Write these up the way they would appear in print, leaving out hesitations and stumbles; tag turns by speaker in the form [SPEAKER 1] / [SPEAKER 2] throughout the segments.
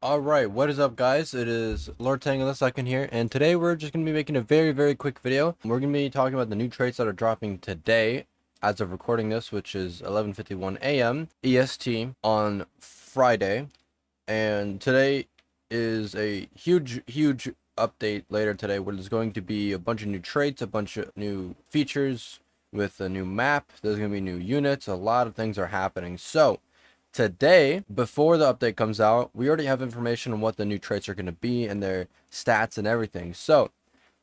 [SPEAKER 1] Alright, what is up guys? It is Lord Tango the second here, and today we're just going to be making a very quick video. We're going to be talking about the new traits that are dropping today as of recording this, which is 11:51 a.m. EST on Friday. And today is a huge update later today where there's going to be a bunch of new traits, a bunch of new features with a new map. There's going to be new units. A lot of things are happening. So today, before the update comes out, we already have information on what the new traits are going to be and their stats and everything. So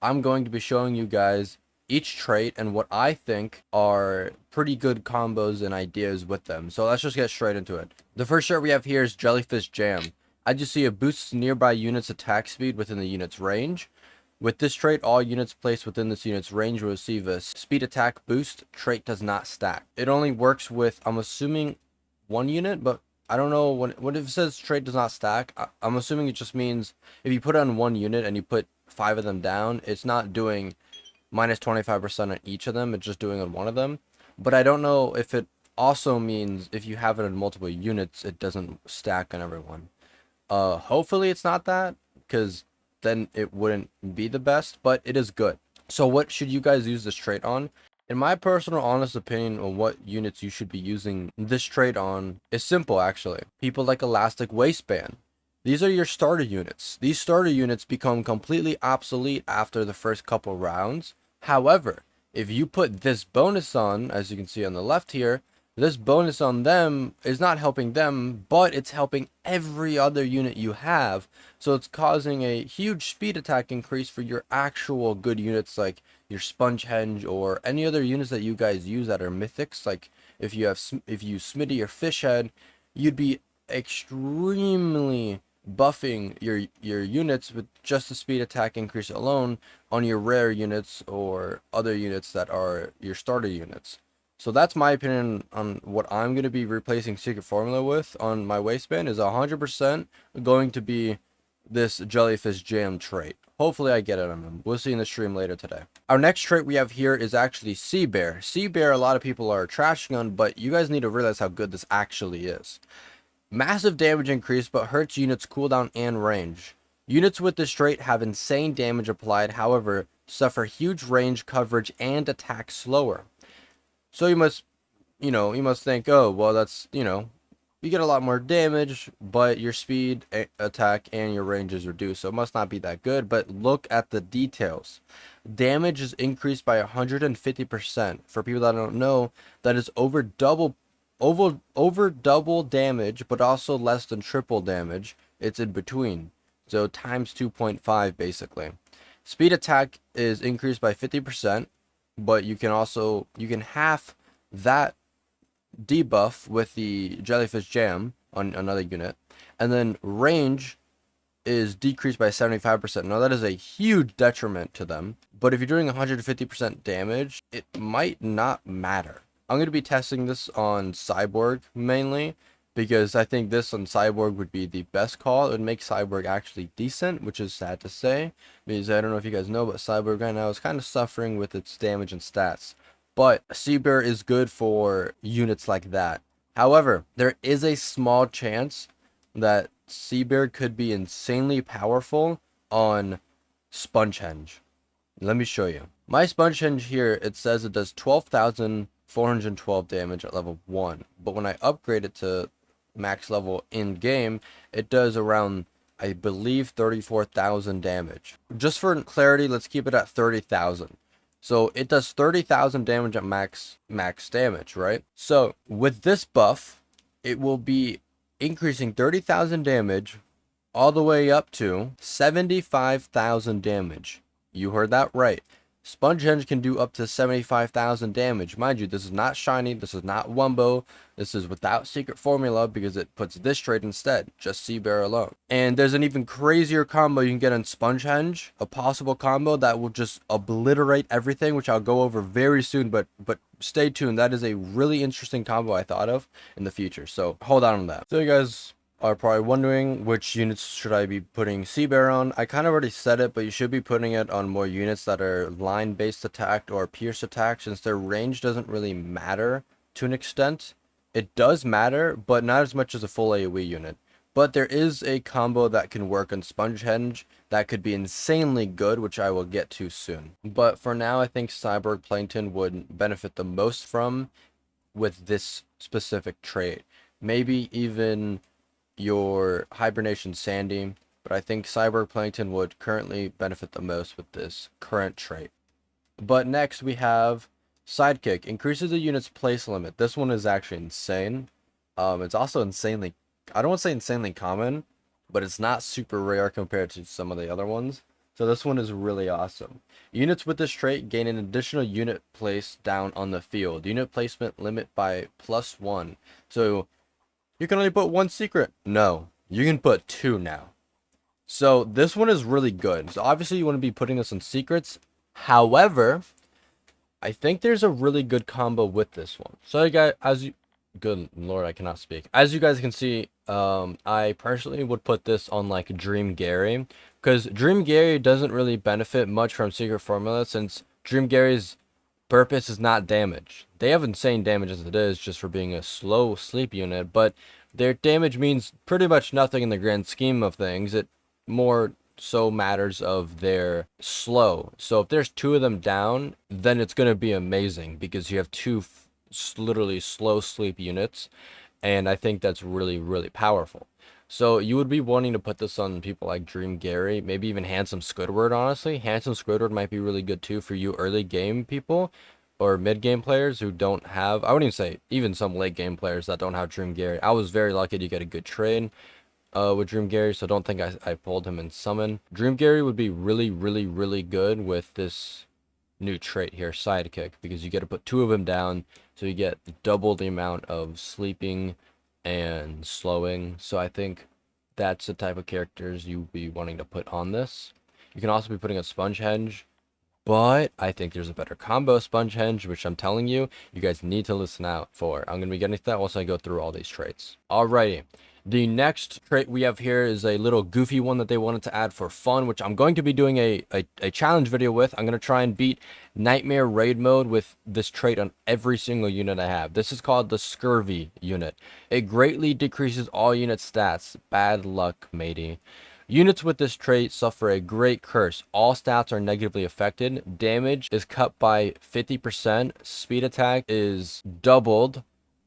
[SPEAKER 1] I'm going to be showing you guys each trait and what I think are pretty good combos and ideas with them. So let's just get straight into it. The first trait we have here is Jellyfish Jam. As you see, it boosts nearby units' attack speed within the unit's range. With this trait, all units placed within this unit's range will receive a speed attack boost. Trait does not stack. It only works with, I'm assuming, one unit, but I don't know what if it says trait does not stack. I'm assuming it just means if you put it on one unit and you put 5 of them down, it's not doing minus 25% on each of them, it's just doing on one of them. But I don't know if it also means if you have it in multiple units, it doesn't stack on everyone. Hopefully it's not that, because then it wouldn't be the best, but it is good. So what should you guys use this trait on? In my personal honest opinion on what units you should be using this trait on is simple actually. People like Elastic Waistband. These are your starter units. These starter units become completely obsolete after the first couple rounds. However, if you put this bonus on, as you can see on the left here, this bonus on them is not helping them, but it's helping every other unit you have. So it's causing a huge speed attack increase for your actual good units like your Spongehenge or any other units that you guys use that are mythics. Like if you use Smitty or Fishhead, you'd be extremely buffing your units with just the speed attack increase alone on your rare units or other units that are your starter units. So that's my opinion on what I'm going to be replacing Secret Formula with on my waistband is 100% going to be this Jellyfish Jam trait. Hopefully I get it on them. We'll see in the stream later today. Our next trait we have here is actually Sea Bear. Sea Bear, a lot of people are trashing on, but you guys need to realize how good this actually is. Massive damage increase, but hurts units cooldown and range. Units with this trait have insane damage applied, however, suffer huge range, coverage, and attack slower. So you must think, oh, well, that's, you get a lot more damage, but your speed, attack, and your range is reduced. So it must not be that good, but look at the details. Damage is increased by 150%. For people that don't know, that is over double damage, but also less than triple damage. It's in between. So times 2.5 basically. Speed attack is increased by 50%. But you can half that debuff with the Jellyfish Jam on another unit, and then range is decreased by 75%. Now that is a huge detriment to them, but if you're doing 150% damage, it might not matter. I'm going to be testing this on Cyborg mainly, because I think this on Cyborg would be the best call. It would make Cyborg actually decent, which is sad to say, because I don't know if you guys know, but Cyborg right now is kind of suffering with its damage and stats. But Sea Bear is good for units like that. However, there is a small chance that Sea Bear could be insanely powerful on Spongehenge. Let me show you. My Spongehenge here, it says it does 12,412 damage at level 1. But when I upgrade it to max level in game, it does around, I believe, 34,000 damage. Just for clarity, let's keep it at 30,000. So it does 30,000 damage at max damage, right? So with this buff, it will be increasing 30,000 damage all the way up to 75,000 damage. You heard that right. Spongehenge can do up to 75,000 damage. Mind you, this is not shiny, this is not Wumbo, this is without Secret Formula because it puts this trait instead, just Sea Bear alone. And there's an even crazier combo you can get on Spongehenge, a possible combo that will just obliterate everything, which I'll go over very soon, but stay tuned. That is a really interesting combo I thought of in the future, so hold on that. So you guys are probably wondering which units should I be putting Sea Bear on. I kind of already said it, but you should be putting it on more units that are line-based attack or pierce attack, since their range doesn't really matter to an extent. It does matter, but not as much as a full AoE unit. But there is a combo that can work on Spongehenge that could be insanely good, which I will get to soon. But for now, I think Cyborg Plankton would benefit the most from with this specific trait. Maybe even your Hibernation Sandy, but I think Cyborg Plankton would currently benefit the most with this current trait. But next we have Sidekick. Increases the unit's place limit. This one is actually insane. It's also insanely, I don't want to say insanely common, but it's not super rare compared to some of the other ones. So this one is really awesome. Units with this trait gain an additional unit place down on the field. Unit placement limit by +1. So you can only put one secret. No, you can put two now. So this one is really good. So obviously you want to be putting this in secrets. However, I think there's a really good combo with this one. So you guys, good lord, I cannot speak. As you guys can see, I personally would put this on like Dream Gary, because Dream Gary doesn't really benefit much from Secret Formula, since Dream Gary's purpose is not damage. They have insane damage as it is, just for being a slow sleep unit, but their damage means pretty much nothing in the grand scheme of things. It more so matters of their slow. So if there's two of them down, then it's going to be amazing, because you have two literally slow sleep units, and I think that's really, really powerful. So you would be wanting to put this on people like Dream Gary, maybe even Handsome Squidward. Honestly, Handsome Squidward might be really good too for you early game people or mid game players who don't have, I wouldn't even say, even some late game players that don't have Dream Gary. I was very lucky to get a good trade with Dream Gary, so don't think I pulled him in summon. Dream Gary would be really, really, really good with this new trait here, Sidekick, because you get to put two of them down, so you get double the amount of sleeping and slowing. So I think that's the type of characters you'd be wanting to put on this. You can also be putting a Spongehenge, but I think there's a better combo Spongehenge, which I'm telling you, you guys need to listen out for. I'm going to be getting to that once I go through all these traits. Alrighty. The next trait we have here is a little goofy one that they wanted to add for fun, which I'm going to be doing a challenge video with. I'm going to try and beat Nightmare Raid Mode with this trait on every single unit I have. This is called the Scurvy unit. It greatly decreases all unit stats. Bad luck, matey. Units with this trait suffer a great curse. All stats are negatively affected. Damage is cut by 50%. Speed attack is doubled.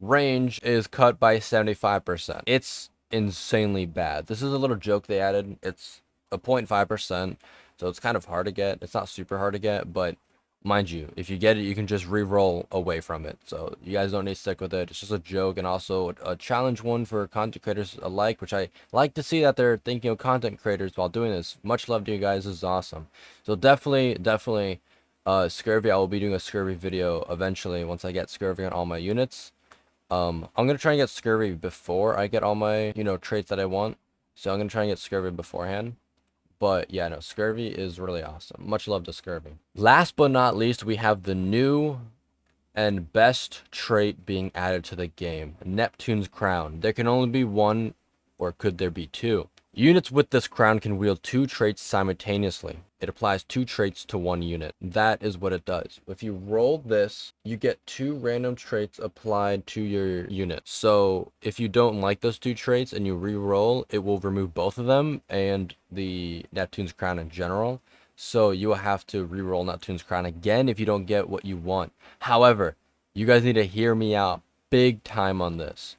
[SPEAKER 1] Range is cut by 75%. It's insanely bad. This is a little joke they added. It's a 0.5%, so it's kind of hard to get. It's not super hard to get, but mind you, if you get it, you can just re-roll away from it. So you guys don't need to stick with it. It's just a joke, and also a challenge one for content creators alike, which I like to see that they're thinking of content creators while doing this. Much love to you guys. This is awesome. So definitely, Scurvy. I will be doing a Scurvy video eventually once I get Scurvy on all my units. I'm gonna try and get Scurvy before I get all my, traits that I want. So I'm gonna try and get Scurvy beforehand. But yeah, no, Scurvy is really awesome. Much love to Scurvy. Last but not least, we have the new and best trait being added to the game, Neptune's Crown. There can only be one, or could there be two? Units with this crown can wield two traits simultaneously. It applies two traits to one unit. That is what it does. If you roll this, you get two random traits applied to your unit. So if you don't like those two traits and you re-roll, it will remove both of them and the Neptune's Crown in general. So you will have to re-roll Neptune's Crown again if you don't get what you want. However, you guys need to hear me out big time on this.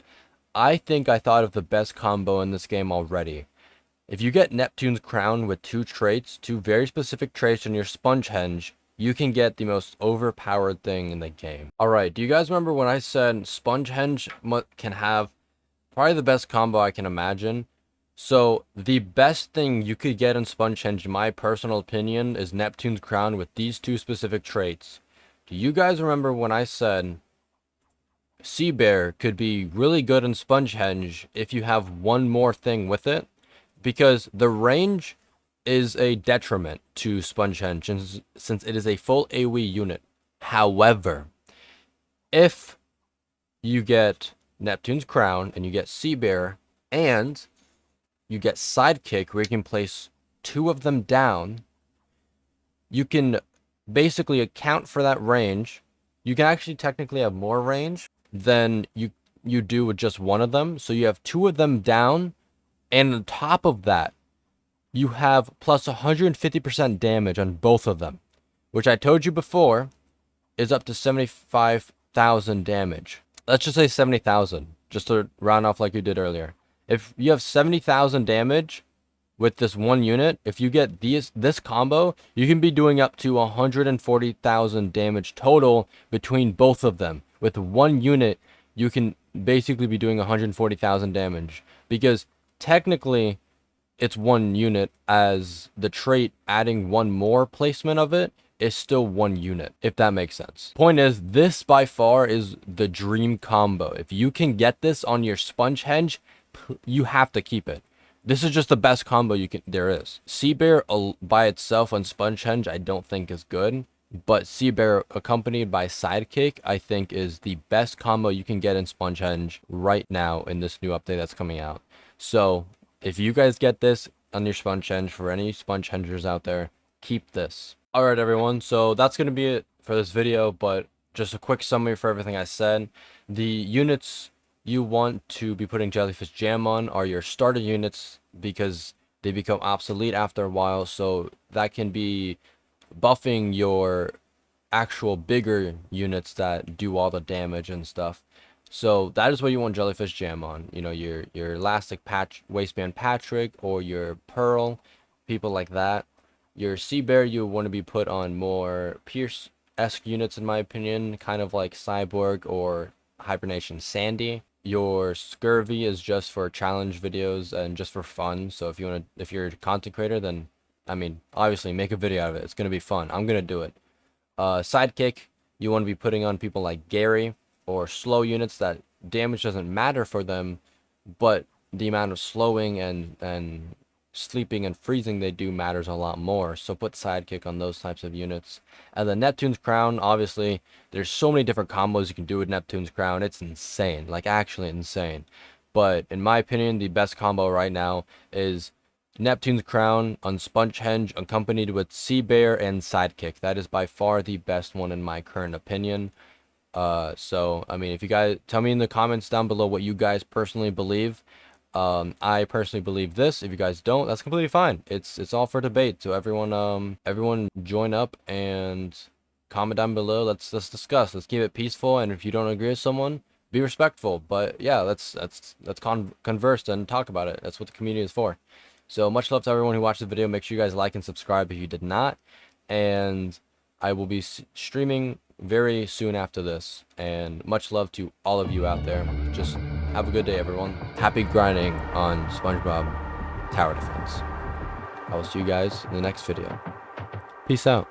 [SPEAKER 1] I think I thought of the best combo in this game already. If you get Neptune's Crown with two traits, two very specific traits on your Spongehenge, you can get the most overpowered thing in the game. Alright, do you guys remember when I said Spongehenge can have probably the best combo I can imagine? So, the best thing you could get in Spongehenge, in my personal opinion, is Neptune's Crown with these two specific traits. Do you guys remember when I said Sea Bear could be really good in Spongehenge if you have one more thing with it? Because the range is a detriment to Spongehenge since it is a full AoE unit. However, if you get Neptune's Crown and you get Sea Bear and you get Sidekick where you can place two of them down, you can basically account for that range. You can actually technically have more range than you do with just one of them. So you have two of them down And on top of that, you have plus 150% damage on both of them, which I told you before is up to 75,000 damage. Let's just say 70,000, just to round off like you did earlier. If you have 70,000 damage with this one unit, if you get this combo, you can be doing up to 140,000 damage total between both of them. With one unit, you can basically be doing 140,000 damage, because technically it's one unit, as the trait adding one more placement of it is still one unit, if that makes sense. Point is, this by far is the dream combo. If you can get this on your Sponge Henge, you have to keep it. This is just the best combo there is. Sea Bear by itself on Sponge Henge I don't think is good, but Sea Bear accompanied by Sidekick I think is the best combo you can get in Sponge Henge right now in this new update that's coming out. So if you guys get this on your Sponge Henge, for any Sponge Hengers out there, keep this. Alright everyone, so that's going to be it for this video, but just a quick summary for everything I said. The units you want to be putting Jellyfish Jam on are your starter units, because they become obsolete after a while, so that can be buffing your actual bigger units that do all the damage and stuff. So that is what you want Jellyfish Jam on. You know, your Elastic Waistband Patrick, or your Pearl, people like that. Your Sea Bear you want to be put on more Pierce-esque units in my opinion, kind of like Cyborg or Hibernation Sandy. Your Scurvy is just for challenge videos and just for fun. So if you're a content creator, then I mean, obviously make a video out of it. It's gonna be fun. I'm gonna do it. Sidekick you want to be putting on people like Gary, or slow units that damage doesn't matter for them, but the amount of slowing and sleeping and freezing they do matters a lot more. So put Sidekick on those types of units. And the Neptunes Crown, obviously there's so many different combos you can do with Neptunes Crown. It's insane, like actually insane. But in my opinion, the best combo right now is Neptunes Crown on Sponge Henge accompanied with Sea Bear and Sidekick. That is by far the best one in my current opinion. So I mean, if you guys tell me in the comments down below what you guys personally believe. I personally believe this. If you guys don't, that's completely fine. It's all for debate. So everyone join up and comment down below. Let's discuss. Let's keep it peaceful. And if you don't agree with someone, be respectful. But yeah, let's converse and talk about it. That's what the community is for. So much love to everyone who watched the video. Make sure you guys like and subscribe if you did not. And I will be streaming very soon after this. And much love to all of you out there. Just have a good day, everyone. Happy grinding on SpongeBob Tower Defense. I will see you guys in the next video. Peace out.